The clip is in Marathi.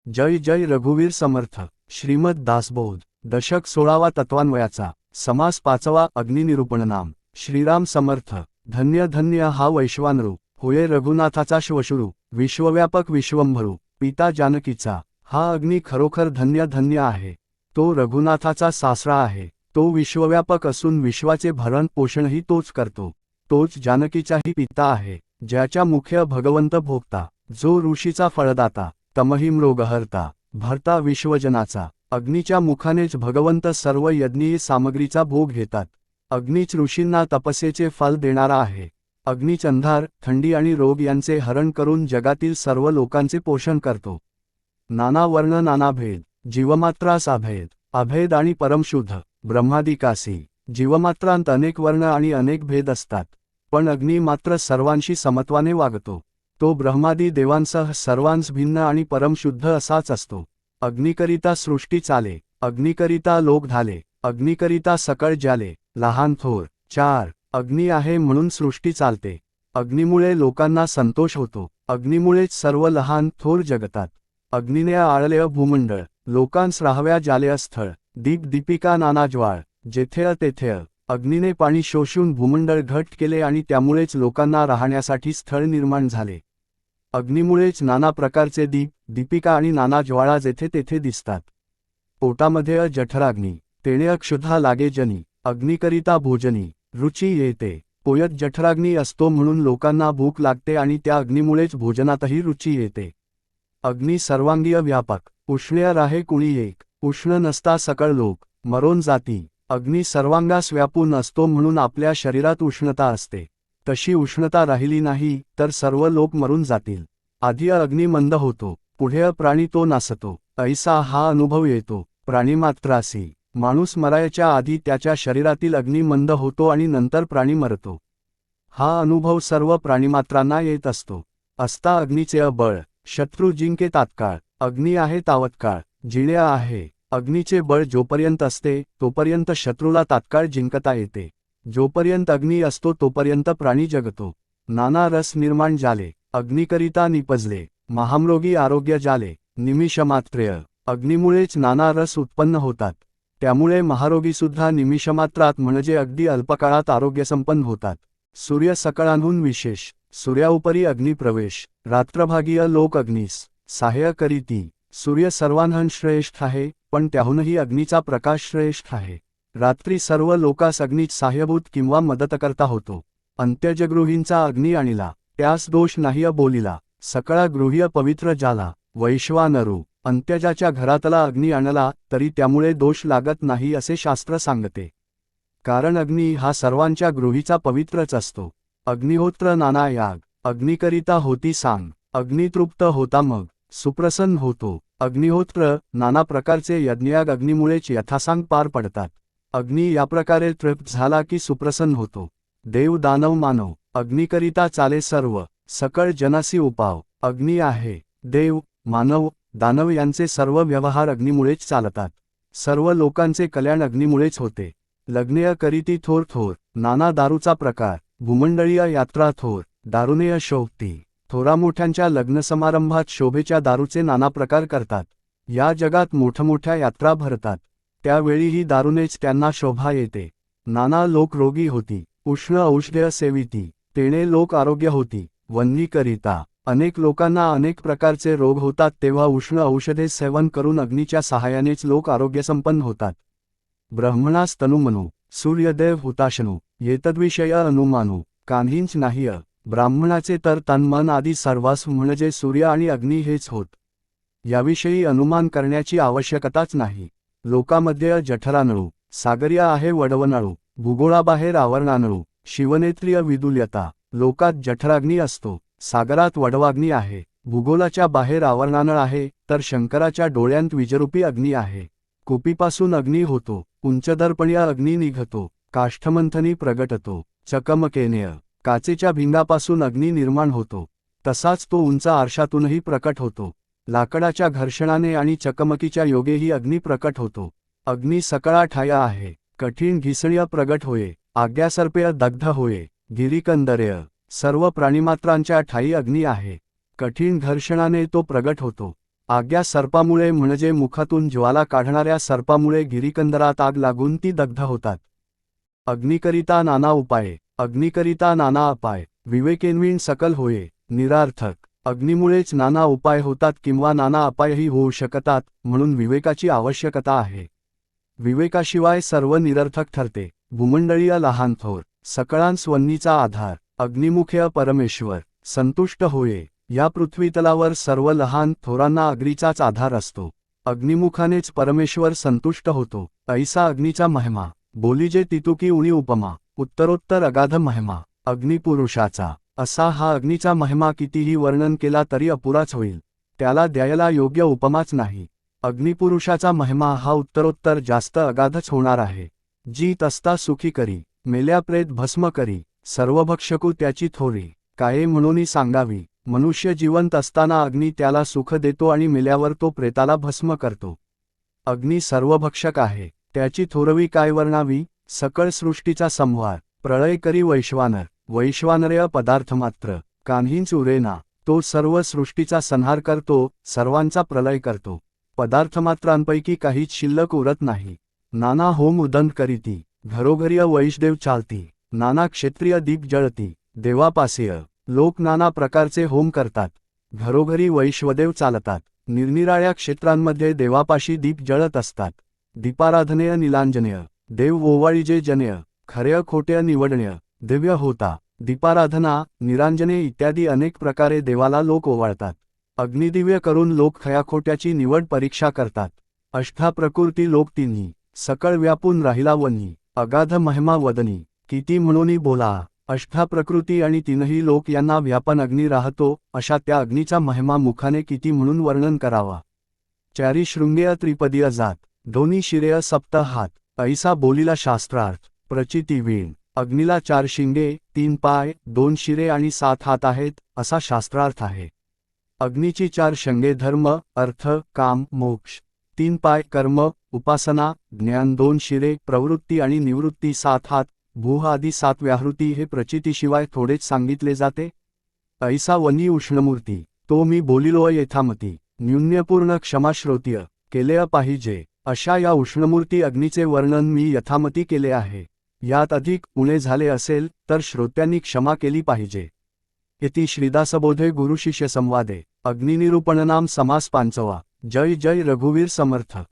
जय जय रघुवीर समर्थ। श्रीमद दासबोध दशक 16वा तत्वान्वयाचा समास 5वा अग्निनिरूपण नाम। श्रीराम समर्थ। धन्य धन्य हा वैश्वानरू होय रघुनाथाचा श्वशुरू, विश्वव्यापक विश्वंभरू पिता जानकीचा हा अग्नी खरोखर धन्य धन्य आहे। तो रघुनाथाचा सासरा आहे। तो विश्वव्यापक असून विश्वाचे भरण पोषणही तोच करतो। तोच जानकीचाही पिता आहे, ज्याच्या मुख्य भगवंत भोगता, जो ऋषीचा फळदाता, तमही मृगहर्ता, भरता विश्वजनाचा। अग्नीच्या मुखानेच भगवंत सर्व यज्ञीय सामग्रीचा भोग घेतात। अग्नीच ऋषींना तपस्येचे फल देणारा आहे। अग्नीच अंधार, थंडी आणि रोग यांचे हरण करून जगातील सर्व लोकांचे पोषण करतो। नाना वर्ण नाना भेद, जीवमात्रास अभेद, अभेद आणि परमशुद्ध ब्रह्मादिकासी। जीवमात्रांत अनेक वर्ण आणि अनेक भेद असतात, पण अग्नी मात्र सर्वांशी समत्वाने वागतो। तो ब्रह्मादी देवांसह सर्वांस भिन्न आणि परमशुद्ध असाच असतो। अग्निकरिता सृष्टी चाले, अग्निकरिता लोक धाले, अग्निकरिता सकळ ज्याले, लहान थोर। 4 अग्नी आहे म्हणून सृष्टी चालते। अग्नीमुळे लोकांना संतोष होतो। अग्नीमुळेच सर्व लहान थोर जगतात। अग्नीने आळले भूमंडळ, लोकांस राहाव्या जाले स्थळ। दीप दीपिका नाना ज्वाळ, जेथे तेथे अग्नीने पाणी शोषून भूमंडळ घट केले आणि त्यामुळेच लोकांना राहण्यासाठी स्थळ निर्माण झाले। अग्नीमुळेच नाना प्रकारचे दीप, दीपिका आणि नाना ज्वाळा जेथे तेथे दिसतात। पोटामध्ये जठराग्नी, तेणे क्षुधा लागे जनी, अग्निकरिता भोजनी रुची येते। पोयात जठराग्नी असतो म्हणून लोकांना भूक लागते आणि त्या अग्नीमुळेच भोजनातही रुची येते। अग्नी सर्वांगीय व्यापक, उष्ण्य राहे कुणी एक, उष्ण नसता सकळ लोक, मरोन जाती। अग्नी सर्वांगास व्यापून असतो म्हणून आपल्या शरीरात उष्णता असते। तशी उष्णता राहिली नाही तर सर्व लोक मरून जातील। आधी अग्नी मंद होतो, पुढे प्राणी तो नासतो, ऐसा हा अनुभव येतो प्राणीमात्रासी। माणूस मरायच्या आधी त्याच्या शरीरातील अग्नी मंद होतो आणि नंतर प्राणी मरतो। हा अनुभव सर्व प्राणीमात्रांना येत असतो। असता अग्नीचे बळ, शत्रू जिंके तात्काळ। अग्नी आहे तावत्काळ, जिणे आहे। अग्नीचे बळ जोपर्यंत असते तोपर्यंत शत्रूला तात्काळ जिंकता येते। जोपर्यंत अग्नी असतो तोपर्यंत प्राणी जगतो। नाना रस निर्माण झाले, अग्निकरिता निपजले, महामरोगी आरोग्य झाले, निमिषमात्रेय। अग्नीमुळेच नाना रस उत्पन्न होतात, त्यामुळे महारोगीसुद्धा निमिषमात्रात म्हणजे अगदी अल्पकाळात आरोग्यसंपन्न होतात। सूर्य सकळांहून विशेष, सूर्याउपरी अग्निप्रवेश। रात्रभागीय लोक अग्नीस सहाय्य करीती। सूर्य सर्वांहून श्रेष्ठ आहे, पण त्याहूनही अग्नीचा प्रकाश श्रेष्ठ आहे। रात्री सर्व लोकास अग्नीच सहाय्यभूत किंवा मदतकर्ता होतो। अंत्यजगृहींचा अग्नी आणिला, त्यास दोष नाही बोलिला, सकळा गृह्य पवित्र झाला। वैश्वानरू, अंत्यजाच्या घरातला अग्नी आणला तरी त्यामुळे दोष लागत नाही असे शास्त्र सांगते। कारण अग्नी हा सर्वांच्या गृहीचा पवित्रच असतो। अग्निहोत्र नाना याग, अग्निकरिता होती सांग। अग्नितृप्त होता मग सुप्रसन्न होतो। अग्निहोत्र नाना प्रकारचे यज्ञयाग अग्नीमुळेच यथासांग पार पडतात। अग्नी याप्रकारे तृप्त झाला की सुप्रसन्न होतो। देव दानव मानव, अग्निकरिता चाले सर्व, सकळ जनासी उपाव। अग्नी आहे, देव मानव दानव यांचे सर्व व्यवहार अग्नीमुळेच चालतात। सर्व लोकांचे कल्याण अग्नीमुळेच होते। लग्नेय करीती थोर थोर, नाना दारूचा प्रकार। भूमंडळीय यात्रा थोर, दारुनेय शोभती। थोरामोठ्यांच्या लग्नसमारंभात शोभेच्या दारूचे नाना प्रकार करतात। या जगात मोठमोठ्या यात्रा भरतात, त्यावेळीही दारूनेच त्यांना शोभा येते। नाना लोक रोगी होती, उष्ण औषधे सेविती, तेणे लोक आरोग्य होती। वन्नी करिता अनेक लोकांना अनेक प्रकारचे रोग होतात, तेव्हा उष्ण औषधे सेवन करून अग्नीच्या सहाय्यानेच लोक आरोग्यसंपन्न होतात। ब्रह्मणास तनुमनु, सूर्यदेव हुताशनु, येतद्विषय अनुमानू। काहींच नाही ब्राह्मणाचे तर तन मन आदी सर्वास्व म्हणजे सूर्य आणि अग्नी हेच होत। याविषयी अनुमान करण्याची आवश्यकताच नाही। लोकामध्ये जठरानळू, सागरिया आहे वडवनाळू, भूगोळाबाहेर आवरणानळू, शिवनेत्रिय विदुल्यता। लोकात जठराग्नी असतो, सागरात वडवाग्नी आहे, भूगोलाच्या बाहेर आवरणानळ आहे, तर शंकराच्या डोळ्यांत विजरूपी अग्नी आहे। कुपीपासून अग्नी होतो, उंचदर्पणीय अग्नी निघतो, काष्ठमंथनी प्रगटतो, चकमकेनेय काचेच्या भिंगापासून अग्नी निर्माण होतो, तसाच तो उंच आरशातूनही प्रकट होतो। लाकडाच्या घर्षणाने आणि चकमकीच्या योगेही अग्नी प्रकट होतो। अग्नी सकळा ठाया आहे, कठीण घिसणीय प्रगट होये, आज्ञासर्पेय दग्ध होये, गिरिकंदरेय। सर्व प्राणीमात्रांच्या ठायी अग्नी आहे, कठीण घर्षणाने तो प्रगट होतो। आग्या सर्पामुळे म्हणजे मुखातून ज्वाला काढणाऱ्या सर्पामुळे गिरीकंदरात आग लागून ती दग्ध होतात. अग्निकरिता नाना उपाये, अग्निकरिता नाना अपाय, विवेकेन्विण सकल होये, निरार्थक. अग्नीमुळेच नाना उपाय होतात किंवा नाना अपायही होऊ शकतात, म्हणून विवेकाची आवश्यकता आहे. विवेकाशिवाय सर्व निरर्थक ठरते. भूमंडळीय लहान थोर, सकळांस्वन्नीचा आधार, अग्निमुखेय परमेश्वर, संतुष्ट होये. या पृथ्वीतलावर सर्व लहान थोरांना अग्नीचाच आधार असतो. अग्निमुखानेच परमेश्वर संतुष्ट होतो. ऐसा अग्नीचा महिमा, बोलीजे तितुकी उणी उपमा, उत्तरोत्तर अगाध महिमा अग्निपुरुषाचा. असा हा अग्नीचा महिमा कितीही वर्णन केला तरी अपुराच होईल. त्याला द्यायला योग्य उपमाच नाही. अग्निपुरुषाचा महिमा हा उत्तरोत्तर जास्त अगाधच होणार आहे. जीत असता सुखी करी, मेल्या प्रेत भस्म करी, सर्वभक्षकू त्याची थोरी, काये म्हणून सांगावी. मनुष्य जिवंत असताना अग्नी त्याला सुख देतो आणि मेल्यावर तो प्रेताला भस्म करतो. अग्नी सर्वभक्षक आहे, त्याची थोरवी काय वर्णावी. सकळ सृष्टीचा संहार, प्रळय करी वैश्वानर, वैश्वानरेय पदार्थ मात्र, कान्हींच उरेना. तो सर्व सृष्टीचा संहार करतो, सर्वांचा प्रलय करतो. पदार्थमात्रांपैकी काहीच शिल्लक उरत नाही. नाना होम उदंत करीती, घरोघरीय वैष्देव चालती, नाना क्षेत्रीय दीप जळती, देवापासेय. लोक नाना प्रकारचे होम करतात, घरोघरी वैश्वदेव चालतात. निरनिराळ्या क्षेत्रांमध्ये देवापाशी दीप जळत असतात. दीपाराधनेय निलांजनेय, देव ओवाळीजे जनेय, खरेय खोटेय निवडणेय, दिव्य होता. दीपाराधना, निरांजने इत्यादी अनेक प्रकारे देवाला लोक ओवाळतात. अग्निदिव्य करून लोक खयाखोट्याची निवड परीक्षा करतात. अष्टा प्रकृती लोक तिन्ही, सकळ व्यापून राहिला वन्ही, अगाध महिमा वदनी, किती म्हणूनी बोला. अष्टा प्रकृती आणि तीनही लोक यांना व्यापन अग्नी राहतो, अशा त्या अग्नीचा महिमा मुखाने किती म्हणून वर्णन करावा. चारी शृंगेय त्रिपदीय जात, दोन्ही शिरेय सप्त हात, ऐसा बोलिला शास्त्रार्थ. प्रचिती वीण, अग्नीला 4 शिंगे, 3 पाय, 2 शिरे आणि 7 हात आहेत, असा शास्त्रार्थ आहे. अग्नीची 4 शंगे धर्म, अर्थ, काम, मोक्ष, 3 पाय कर्म, उपासना, ज्ञान, 2 शिरे प्रवृत्ती आणि निवृत्ती, 7 हात भूह आदी 7 व्याहृती. हे प्रचितीशिवाय थोडेच सांगितले जाते. ऐसा वनी उष्णमूर्ती, तो मी बोलिलो यथामती, न्यून्यपूर्ण क्षमाश्रोतीय केलेय पाहिजे. अशा या उष्णमूर्ती अग्नीचे वर्णन मी यथामती केले आहे. यात अधिक उणे झाले असेल तर श्रोत्यांनी क्षमा केली पाहिजे. इति श्रीदासबोधे गुरुशिष्य संवादे, अग्निनिरूपणनाम समास 5वा. जय जय रघुवीर समर्थ.